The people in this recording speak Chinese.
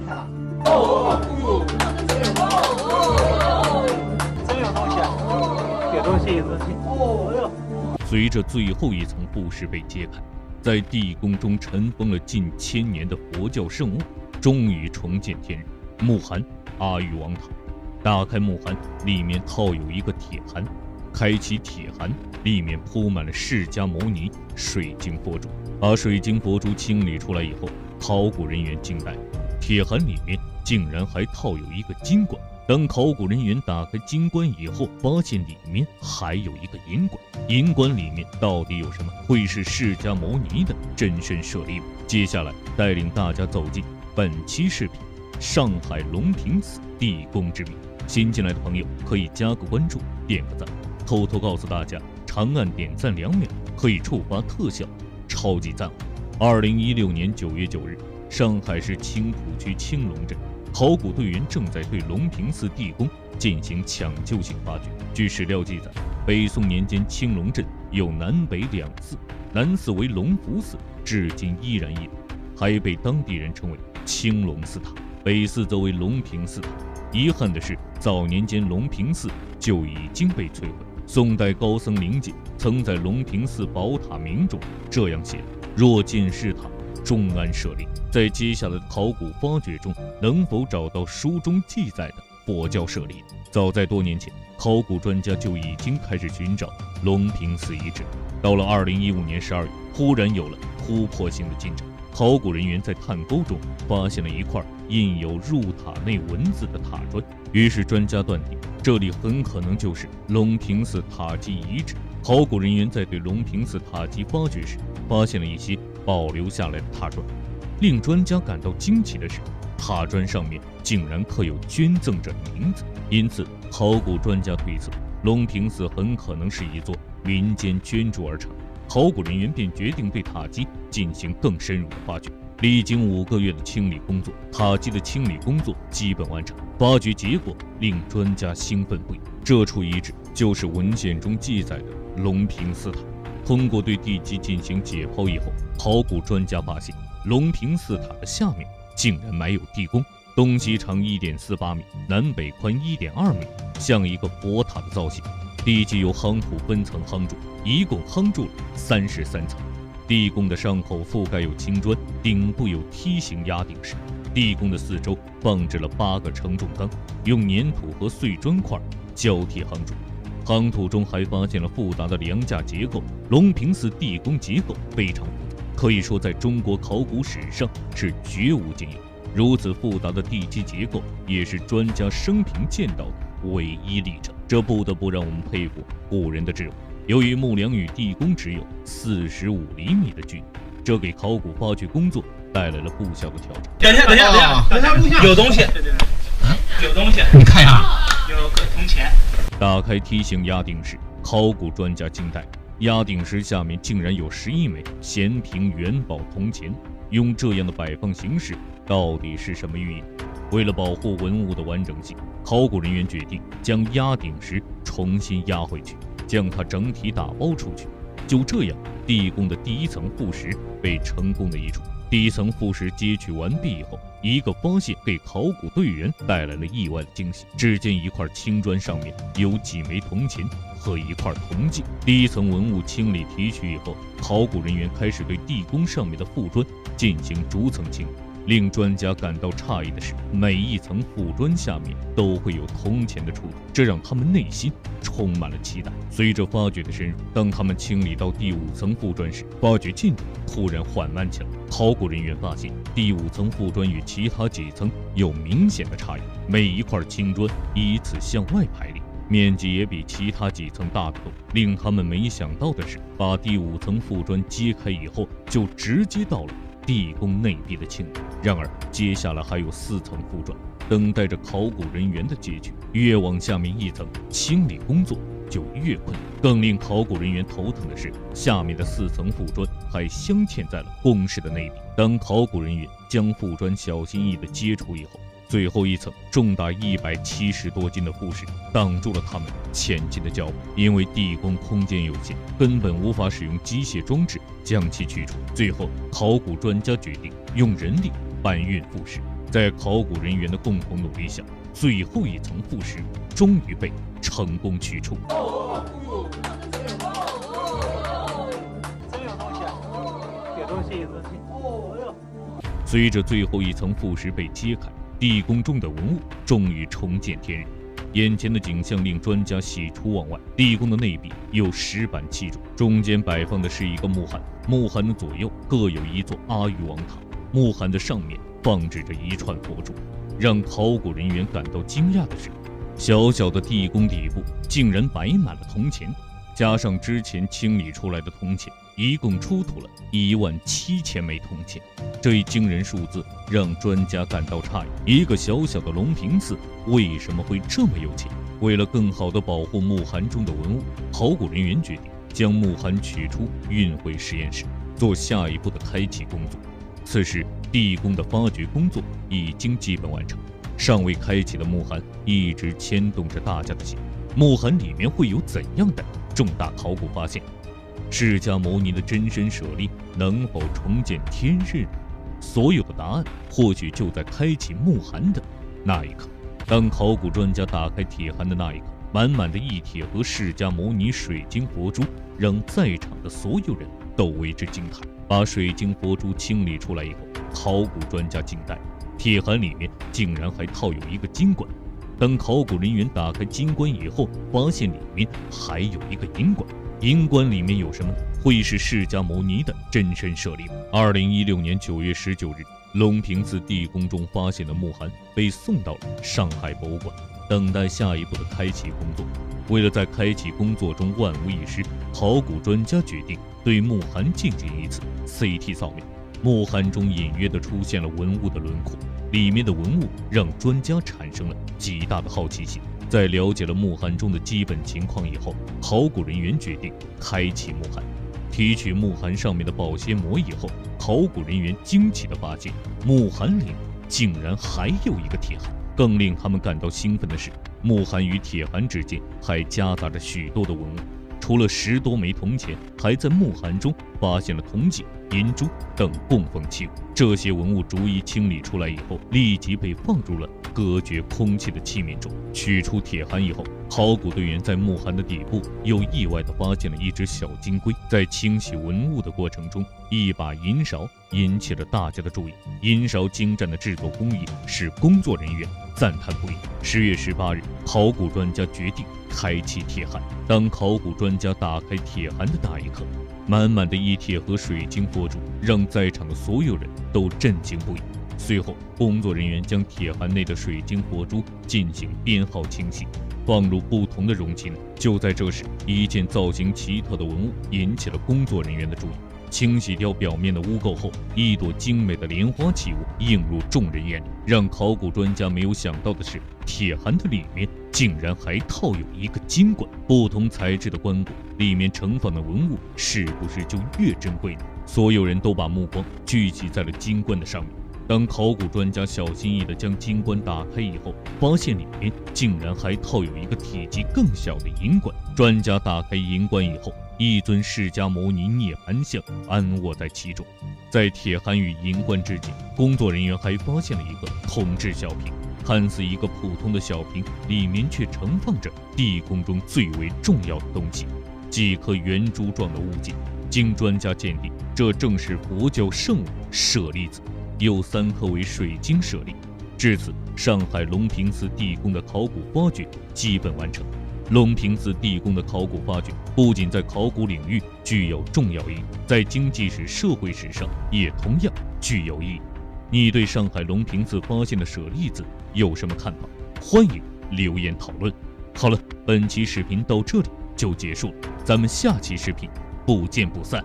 看了。真有东西啊！有东西，有东西。随着最后一层布石被揭开，在地宫中尘封了近1000年的佛教圣物终于重见天日。木函阿育王塔，打开木函，里面套有一个铁函，开启铁函，里面铺满了释迦牟尼水晶佛珠。把水晶佛珠清理出来以后，考古人员惊呆了，铁函里面竟然还套有一个金冠。当考古人员打开金冠以后，发现里面还有一个银冠。银冠里面到底有什么？会是释迦牟尼的真身舍利吗？接下来带领大家走进本期视频上海龙平寺地宫之谜。新进来的朋友可以加个关注，点个赞。偷偷告诉大家，长按点赞2秒可以触发特效超级赞！2016年9月9日，上海市青浦区青龙镇，考古队员正在对龙平寺地宫进行抢救性发掘。据史料记载，北宋年间青龙镇有南北2寺，南寺为龙福寺，至今依然屹立，还被当地人称为青龙寺塔；北寺则为龙平寺塔。遗憾的是，早年间龙平寺就已经被摧毁。宋代高僧灵解曾在龙平寺宝塔铭中这样写：若见是塔，终安舍利。在接下来的考古发掘中，能否找到书中记载的佛教舍利？早在多年前，考古专家就已经开始寻找龙平寺遗址。到了2015年12月，忽然有了突破性的进展。考古人员在探沟中发现了一块印有入塔内文字的塔砖，于是专家断定这里很可能就是龙平寺塔基遗址。考古人员在对龙平寺塔基发掘时，发现了一些保留下来的塔砖。令专家感到惊奇的是，塔砖上面竟然刻有捐赠者的名字，因此考古专家推测，龙平寺很可能是一座民间捐助而成。考古人员便决定对塔基进行更深入的发掘。历经5个月的清理工作，塔基的清理工作基本完成。发掘结果令专家兴奋不已，这处遗址就是文献中记载的龙平寺塔。通过对地基进行解剖以后，考古专家发现龙平寺塔的下面竟然埋有地宫，东西长1.48米，南北宽1.2米，像一个佛塔的造型。地基由夯土分层夯筑，一共夯筑了33层。地宫的上口覆盖有青砖，顶部有梯形压顶石。地宫的四周放置了8个承重缸，用粘土和碎砖块交替夯筑。夯土中还发现了复杂的梁架结构。龙平寺地宫结构非常复杂，可以说在中国考古史上是绝无仅有。如此复杂的地基结构，也是专家生平见到的唯一例证，这不得不让我们佩服古人的智慧。由于木梁与地宫只有45厘米的距离，这给考古发掘工作带来了不小的挑战。等一下，录像，有东西，有东西，你看呀，有个铜钱。打开梯形压顶石，考古专家惊呆了，压顶石下面竟然有11枚咸平元宝铜钱。用这样的摆放形式，到底是什么寓意？为了保护文物的完整性，考古人员决定将压顶石重新压回去，将它整体打包出去。就这样，地宫的第1层副石被成功的移除。第1层副石揭取完毕以后，一个发现给考古队员带来了意外的惊喜。只见一块青砖上面有几枚铜钱和一块铜镜。第1层文物清理提取以后，考古人员开始对地宫上面的副砖进行逐层清理。令专家感到诧异的是，每一层副砖下面都会有铜钱的出土，这让他们内心充满了期待。随着发掘的深入，当他们清理到第5层副砖时，发掘进度突然缓慢起来。考古人员发现，第5层副砖与其他几层有明显的差异，每一块青砖依次向外排列，面积也比其他几层大得多。令他们没想到的是，把第5层副砖揭开以后，就直接到了地宫内壁的清理。然而接下来还有4层副砖等待着考古人员的揭取，越往下面1层，清理工作就越困难。更令考古人员头疼的是，下面的4层副砖还镶嵌在了宫室的内壁。当考古人员将副砖小心翼翼地揭除以后，最后1层重达170多斤的副石挡住了他们前进的脚步。因为地宫空间有限，根本无法使用机械装置将其取出。最后，考古专家决定用人力搬运副石。在考古人员的共同努力下，最后一层副石终于被成功取出。真有东西啊！给东西一仔细。随着最后一层副石被揭开，地宫中的文物终于重见天日。眼前的景象令专家喜出望外。地宫的内壁有石板砌筑，中间摆放的是一个木函，木函的左右各有一座阿育王塔，木函的上面放置着一串佛珠。让考古人员感到惊讶的是，小小的地宫底部竟然摆满了铜钱，加上之前清理出来的铜钱，一共出土了17000枚铜钱。这一惊人数字让专家感到诧异，一个小小的龙平寺为什么会这么有钱？为了更好地保护木函中的文物，考古人员决定将木函取出运回实验室，做下一步的开启工作。此时地宫的发掘工作已经基本完成，尚未开启的木函一直牵动着大家的心。木函里面会有怎样的重大考古发现？释迦牟尼的真身舍利能否重见天日呢？所有的答案或许就在开启木函的那一刻。当考古专家打开铁函的那一刻，满满的一铁盒释迦牟尼水晶佛珠让在场的所有人都为之惊叹。把水晶佛珠清理出来以后，考古专家惊呆，铁函里面竟然还套有一个金冠。当考古人员打开金冠以后，发现里面还有一个银冠。银冠里面有什么呢？会是释迦牟尼的真身舍利吗？2016年9月19日，龙平寺地宫中发现的木函被送到了上海博物馆，等待下一步的开启工作。为了在开启工作中万无一失，考古专家决定对木函进行一次 CT 扫描。木函中隐约地出现了文物的轮廓，里面的文物让专家产生了极大的好奇心。在了解了木函中的基本情况以后，考古人员决定开启木函。提取木函上面的保鲜膜以后，考古人员惊奇地发现，木函里竟然还有一个铁函。更令他们感到兴奋的是，木函与铁函之间还夹杂着许多的文物。除了10多枚铜钱，还在木函中发现了铜镜、银珠等供奉器物。这些文物逐一清理出来以后，立即被放入了隔绝空气的器皿中。取出铁函以后，考古队员在木函的底部又意外地发现了一只小金龟。在清洗文物的过程中，一把银勺引起了大家的注意。银勺精湛的制作工艺使工作人员赞叹不已。10月18日，考古专家决定开启铁函。当考古专家打开铁函的那一刻，满满的一铁盒水晶佛珠让在场的所有人都震惊不已。随后，工作人员将铁函内的水晶佛珠进行编号清洗，放入不同的容器内。就在这时，一件造型奇特的文物引起了工作人员的注意。清洗掉表面的污垢后，一朵精美的莲花器物映入众人眼里。让考古专家没有想到的是，铁函的里面竟然还套有一个金冠。不同材质的棺椁里面盛放的文物是不是就越珍贵呢？所有人都把目光聚集在了金冠的上面。当考古专家小心翼翼地将金冠打开以后，发现里面竟然还套有一个体积更小的银冠。专家打开银冠以后，一尊释迦牟尼涅槃像安卧在其中。在铁函与银冠之间，工作人员还发现了一个铜制小瓶，看似一个普通的小瓶，里面却盛放着地宫中最为重要的东西——几颗圆珠状的物件。经专家鉴定，这正是佛教圣物舍利子，有3颗为水晶舍利。至此，上海龙平寺地宫的考古发掘基本完成。龙平寺地宫的考古发掘不仅在考古领域具有重要意义，在经济史、社会史上也同样具有意义。你对上海龙平寺发现的舍利子有什么看法？欢迎留言讨论。好了，本期视频到这里就结束了，咱们下期视频不见不散。